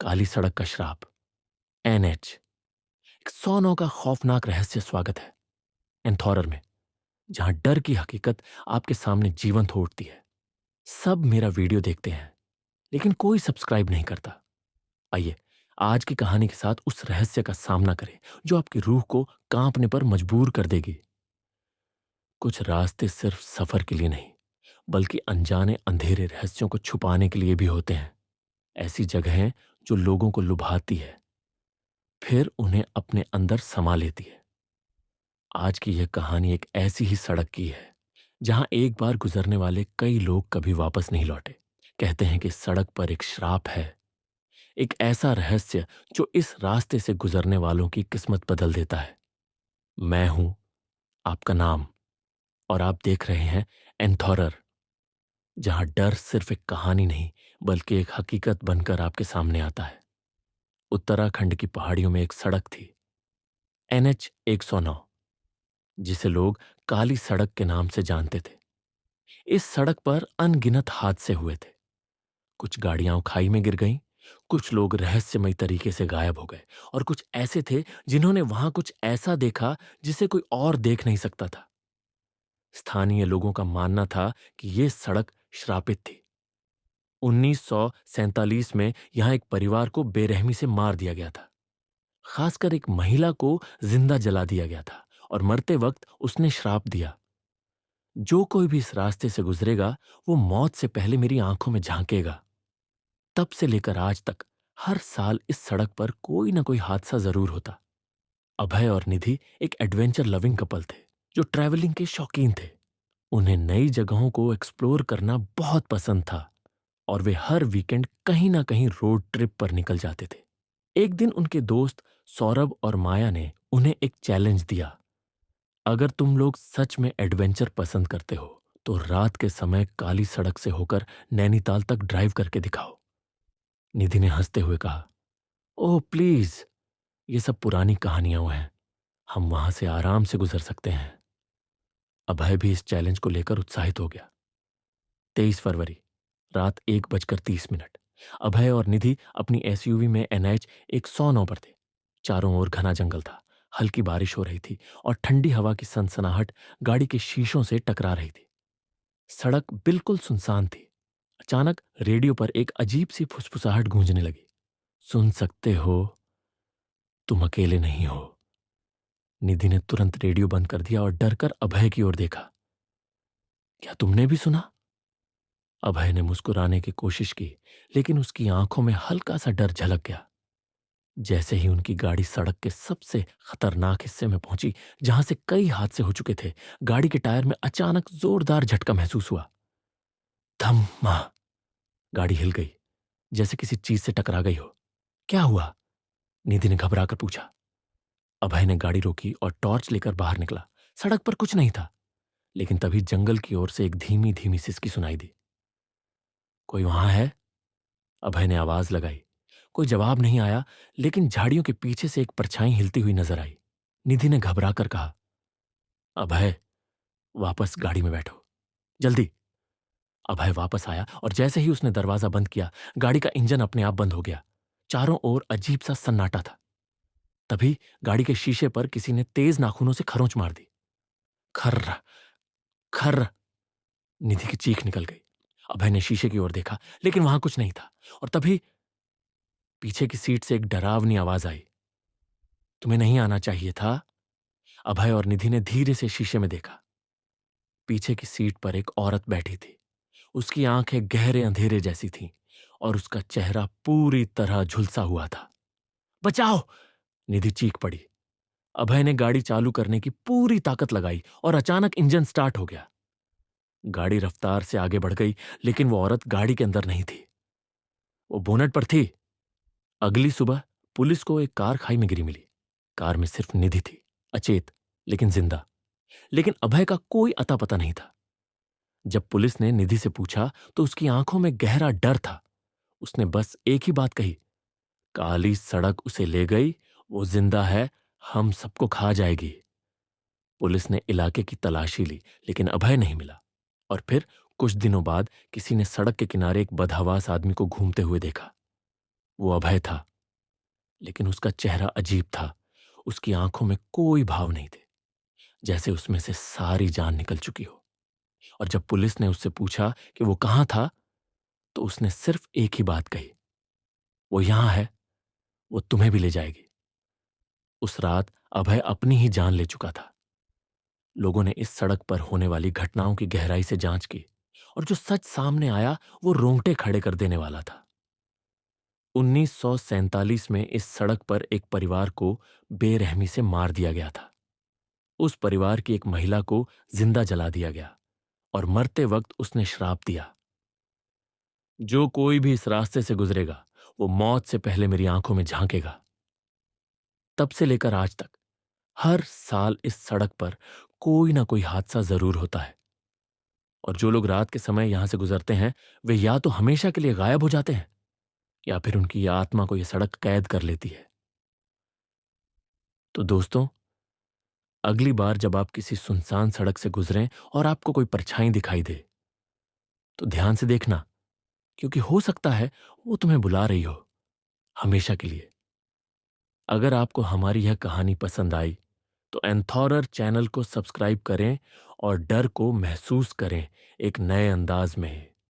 काली सड़क का श्राप, एनएच। एक 100 का खौफनाक रहस्य स्वागत है एंथॉरर में, जहां डर की हकीकत आपके सामने जीवंत हो उठती है। सब मेरा वीडियो देखते हैं, लेकिन कोई सब्सक्राइब नहीं करता। आइए आज की कहानी के साथ उस रहस्य का सामना करें जो आपकी रूह को कांपने पर मजबूर कर देगी। कुछ रास्ते सिर्फ सफर के लिए नहीं, बल्कि अनजाने अंधेरे रहस्यों को छुपाने के लिए भी होते हैं। ऐसी जगहें जो लोगों को लुभाती है, फिर उन्हें अपने अंदर समा लेती है। आज की यह कहानी एक ऐसी ही सड़क की है, जहां एक बार गुजरने वाले कई लोग कभी वापस नहीं लौटे। कहते हैं कि सड़क पर एक श्राप है, एक ऐसा रहस्य जो इस रास्ते से गुजरने वालों की किस्मत बदल देता है। मैं हूं आपका नाम, और आप देख रहे हैं एंथॉरर, जहां डर सिर्फ एक कहानी नहीं, बल्कि एक हकीकत बनकर आपके सामने आता है। उत्तराखंड की पहाड़ियों में एक सड़क थी, एनएच 109, जिसे लोग काली सड़क के नाम से जानते थे। इस सड़क पर अनगिनत हादसे हुए थे। कुछ गाड़ियां खाई में गिर गईं, कुछ लोग रहस्यमय तरीके से गायब हो गए, और कुछ ऐसे थे जिन्होंने वहां कुछ ऐसा देखा जिसे कोई और देख नहीं सकता था। स्थानीय लोगों का मानना था कि यह सड़क श्रापित थी। 1947 में यहां एक परिवार को बेरहमी से मार दिया गया था। खासकर एक महिला को जिंदा जला दिया गया था, और मरते वक्त उसने श्राप दिया, जो कोई भी इस रास्ते से गुजरेगा वो मौत से पहले मेरी आंखों में झांकेगा। तब से लेकर आज तक हर साल इस सड़क पर कोई ना कोई हादसा जरूर होता। अभय और निधि एक एडवेंचर लविंग कपल थे, जो ट्रैवलिंग के शौकीन थे। उन्हें नई जगहों को एक्सप्लोर करना बहुत पसंद था, और वे हर वीकेंड कहीं ना कहीं रोड ट्रिप पर निकल जाते थे। एक दिन उनके दोस्त सौरभ और माया ने उन्हें एक चैलेंज दिया। अगर तुम लोग सच में एडवेंचर पसंद करते हो, तो रात के समय काली सड़क से होकर नैनीताल तक ड्राइव करके दिखाओ। निधि ने हंसते हुए कहा, ओह प्लीज, ये सब पुरानी कहानियां हैं, हम वहां से आराम से गुजर सकते हैं। अभय भी इस चैलेंज को लेकर उत्साहित हो गया। 23 फरवरी, रात 1:30। अभय और निधि अपनी एसयूवी में एनएच 109 पर थे। चारों ओर घना जंगल था, हल्की बारिश हो रही थी, और ठंडी हवा की सनसनाहट गाड़ी के शीशों से टकरा रही थी। सड़क बिल्कुल सुनसान थी। अचानक रेडियो पर एक अजीब सी फुसफुसाहट गूंजने लगी। सुन सकते हो, तुम अकेले नहीं हो। निधि ने तुरंत रेडियो बंद कर दिया और डर कर अभय की ओर देखा। क्या तुमने भी सुना? अभय ने मुस्कुराने की कोशिश की, लेकिन उसकी आंखों में हल्का सा डर झलक गया। जैसे ही उनकी गाड़ी सड़क के सबसे खतरनाक हिस्से में पहुंची, जहां से कई हादसे हो चुके थे, गाड़ी के टायर में अचानक जोरदार झटका महसूस हुआ। धम्मा! गाड़ी हिल गई, जैसे किसी चीज से टकरा गई हो। क्या हुआ? निधि ने घबरा कर पूछा। अभय ने गाड़ी रोकी और टॉर्च लेकर बाहर निकला। सड़क पर कुछ नहीं था, लेकिन तभी जंगल की ओर से एक धीमी धीमी सिसकी सुनाई दी। कोई वहां है? अभय ने आवाज लगाई। कोई जवाब नहीं आया, लेकिन झाड़ियों के पीछे से एक परछाई हिलती हुई नजर आई। निधि ने घबरा कर कहा, अभय, वापस गाड़ी में बैठो, जल्दी। अभय वापस आया, और जैसे ही उसने दरवाजा बंद किया, गाड़ी का इंजन अपने आप बंद हो गया। चारों ओर अजीब सा सन्नाटा था। तभी गाड़ी के शीशे पर किसी ने तेज नाखूनों से खरोंच मार दी। खर्र खर्र! निधि की चीख निकल गई। अभय ने शीशे की ओर देखा, लेकिन वहां कुछ नहीं था। और तभी पीछे की सीट से एक डरावनी आवाज आई, तुम्हें नहीं आना चाहिए था। अभय और निधि ने धीरे से शीशे में देखा। पीछे की सीट पर एक औरत बैठी थी। उसकी आंखें गहरे अंधेरे जैसी थीं, और उसका चेहरा पूरी तरह झुलसा हुआ था। बचाओ! निधि चीख पड़ी। अभय ने गाड़ी चालू करने की पूरी ताकत लगाई, और अचानक इंजन स्टार्ट हो गया। गाड़ी रफ्तार से आगे बढ़ गई, लेकिन वो औरत गाड़ी के अंदर नहीं थी, वो बोनट पर थी। अगली सुबह पुलिस को एक कार खाई में गिरी मिली। कार में सिर्फ निधि थी, अचेत लेकिन जिंदा। लेकिन अभय का कोई अता पता नहीं था। जब पुलिस ने निधि से पूछा, तो उसकी आंखों में गहरा डर था। उसने बस एक ही बात कही, काली सड़क उसे ले गई, वो जिंदा है, हम सबको खा जाएगी। पुलिस ने इलाके की तलाशी ली, लेकिन अभय नहीं मिला। और फिर कुछ दिनों बाद किसी ने सड़क के किनारे एक बदहवास आदमी को घूमते हुए देखा। वो अभय था, लेकिन उसका चेहरा अजीब था। उसकी आंखों में कोई भाव नहीं थे, जैसे उसमें से सारी जान निकल चुकी हो। और जब पुलिस ने उससे पूछा कि वो कहाँ था, तो उसने सिर्फ एक ही बात कही, वो यहां है, वो तुम्हें भी ले जाएगी। उस रात अभय अपनी ही जान ले चुका था। लोगों ने इस सड़क पर होने वाली घटनाओं की गहराई से जांच की, और जो सच सामने आया वो रोंगटे खड़े कर देने वाला था। 1947 में इस सड़क पर एक परिवार को बेरहमी से मार दिया गया था। उस परिवार की एक महिला को जिंदा जला दिया गया, और मरते वक्त उसने श्राप दिया, जो कोई भी इस रास्ते से गुजरेगा वो मौत से पहले मेरी आंखों में झांकेगा। तब से लेकर आज तक हर साल इस सड़क पर कोई ना कोई हादसा जरूर होता है, और जो लोग रात के समय यहां से गुजरते हैं वे या तो हमेशा के लिए गायब हो जाते हैं, या फिर उनकी आत्मा को यह सड़क कैद कर लेती है। तो दोस्तों, अगली बार जब आप किसी सुनसान सड़क से गुजरें और आपको कोई परछाई दिखाई दे, तो ध्यान से देखना, क्योंकि हो सकता है वो तुम्हें बुला रही हो, हमेशा के लिए। अगर आपको हमारी यह कहानी पसंद आई तो एंथॉरर चैनल को सब्सक्राइब करें और डर को महसूस करें एक नए अंदाज में।